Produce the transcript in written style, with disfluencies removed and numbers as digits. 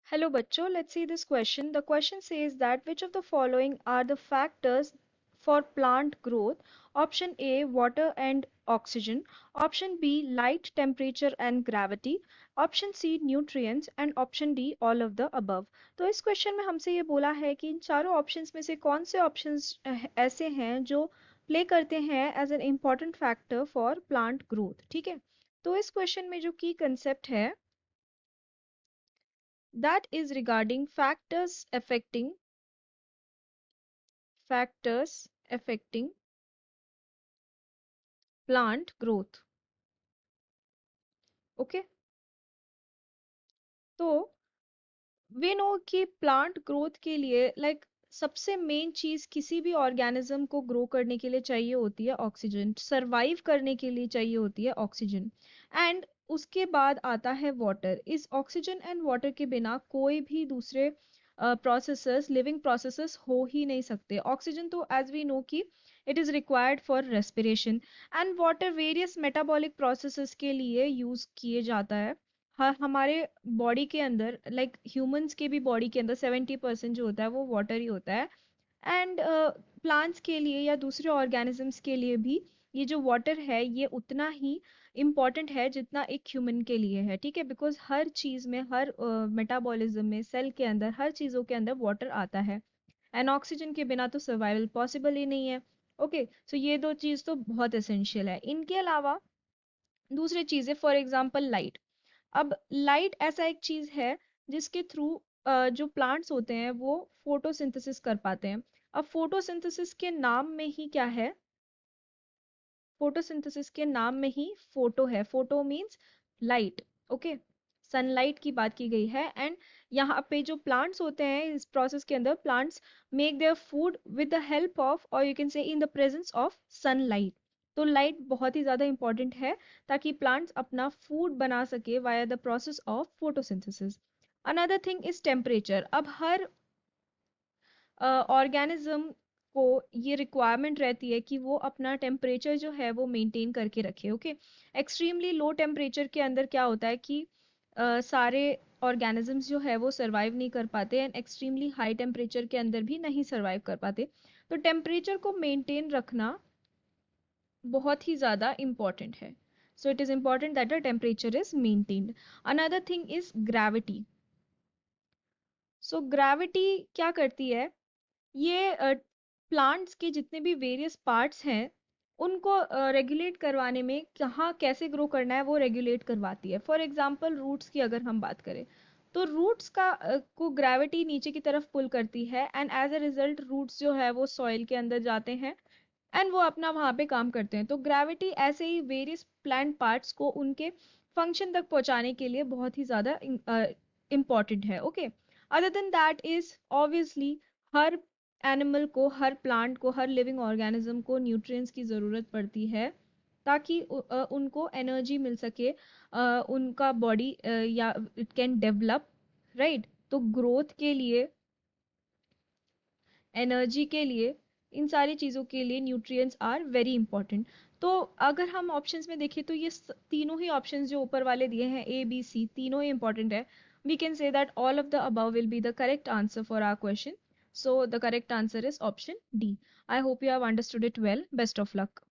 Hello बच्चों, let's see this question. The question says that which of the following are the factors for plant growth? Option A, water and oxygen. Option B, light, temperature and gravity. Option C, nutrients. And option D, all of the above. तो इस question में हमसे ये बोला है कि इन चारों options में से कौन से ऑप्शंस ऐसे हैं जो प्ले करते हैं as an important factor for plant growth. ठीक है, तो इस क्वेश्चन में जो की कंसेप्ट है that is regarding factors affecting plant growth. Okay, तो वी नो कि प्लांट ग्रोथ के लिए सबसे मेन चीज किसी भी ऑर्गेनिज्म को ग्रो करने के लिए चाहिए होती है ऑक्सीजन, सरवाइव करने के लिए चाहिए होती है ऑक्सीजन। एंड उसके बाद आता है वाटर। इस ऑक्सीजन एंड वाटर के बिना कोई भी दूसरे प्रोसेसेस, लिविंग प्रोसेसेस हो ही नहीं सकते। ऑक्सीजन तो एज वी नो कि it is required for respiration, and water various metabolic processes के लिए यूज किए जाता है। हमारे बॉडी के अंदर ह्यूमंस के भी बॉडी के अंदर 70% जो होता है वो वाटर ही होता है। एंड प्लांट्स के लिए या दूसरे ऑर्गेनिजम्स के लिए भी ये जो वाटर है ये उतना ही इम्पॉर्टेंट है जितना एक ह्यूमन के लिए है। ठीक है, बिकॉज हर चीज में, हर मेटाबॉलिज्म में, सेल के अंदर, हर चीजों के अंदर वाटर आता है। एंड ऑक्सीजन के बिना तो सर्वाइवल पॉसिबल ही नहीं है। ओके, सो ये दो चीज तो बहुत एसेंशियल है। इनके अलावा दूसरी चीजें, फॉर एग्जाम्पल लाइट। अब लाइट ऐसा एक चीज है जिसके थ्रू जो प्लांट्स होते हैं वो फोटोसिंथेसिस कर पाते हैं। अब फोटोसिंथेसिस के नाम में ही क्या है? फोटोसिंथेसिस के नाम में ही फोटो है। Photo means light. Okay, sunlight की बात की गई है। एंड यहाँ पे जो प्लांट्स होते हैं इस प्रोसेस के अंदर, plants make their food with the help of, और you can say in the presence of sunlight. तो लाइट बहुत ही ज्यादा इंपॉर्टेंट है ताकि प्लांट्स अपना फूड बना सके via the process of photosynthesis. Another thing is temperature. अब हर ऑर्गेनिज्म को ये रिक्वायरमेंट रहती है कि वो अपना टेम्परेचर जो है वो मेंटेन करके रखे। ओके, एक्सट्रीमली लो टेम्परेचर के अंदर क्या होता है कि सारे ऑर्गेनिजम्स जो है वो सरवाइव नहीं कर पाते, एंड एक्सट्रीमली हाई टेम्परेचर के अंदर भी नहीं सरवाइव कर पाते। तो टेम्परेचर को मेंटेन रखना बहुत ही ज़्यादा इम्पॉर्टेंट है। So it is important that the temperature is maintained. Another thing is gravity. So gravity क्या करती है? ये प्लांट्स के जितने भी वेरियस पार्ट्स हैं उनको रेगुलेट करवाने में, कहाँ कैसे ग्रो करना है वो रेगुलेट करवाती है। फॉर एग्जांपल रूट्स की अगर हम बात करें तो रूट्स का को ग्रेविटी नीचे की तरफ पुल करती है, and as a result roots जो है वो सॉइल के अंदर जाते हैं एंड वो अपना वहाँ पे काम करते हैं। तो ग्रेविटी ऐसे ही वेरियस प्लांट पार्ट्स को उनके फंक्शन तक पहुंचाने के लिए बहुत ही ज़्यादा इम्पॉर्टेंट है। Okay, other than that is obviously her animal को, हर प्लांट को, हर लिविंग ऑर्गेनिज्म को न्यूट्रिएंट्स की ज़रूरत पड़ती है ताकि उनको एनर्जी मिल सके, उनका बॉडी या इट कैन डेवलप, राइट। तो ग्रोथ के लिए, एनर्जी के लिए, इन सारी चीज़ों के लिए न्यूट्रिएंट्स आर वेरी इंपॉर्टेंट। तो अगर हम ऑप्शंस में देखें तो ये तीनों ही ऑप्शंस जो ऊपर वाले दिए हैं ए बी सी, तीनों ही इंपॉर्टेंट है। We can say that all of the above will be the correct answer for our question. So the correct answer is option D. I hope you have understood it well. Best of luck.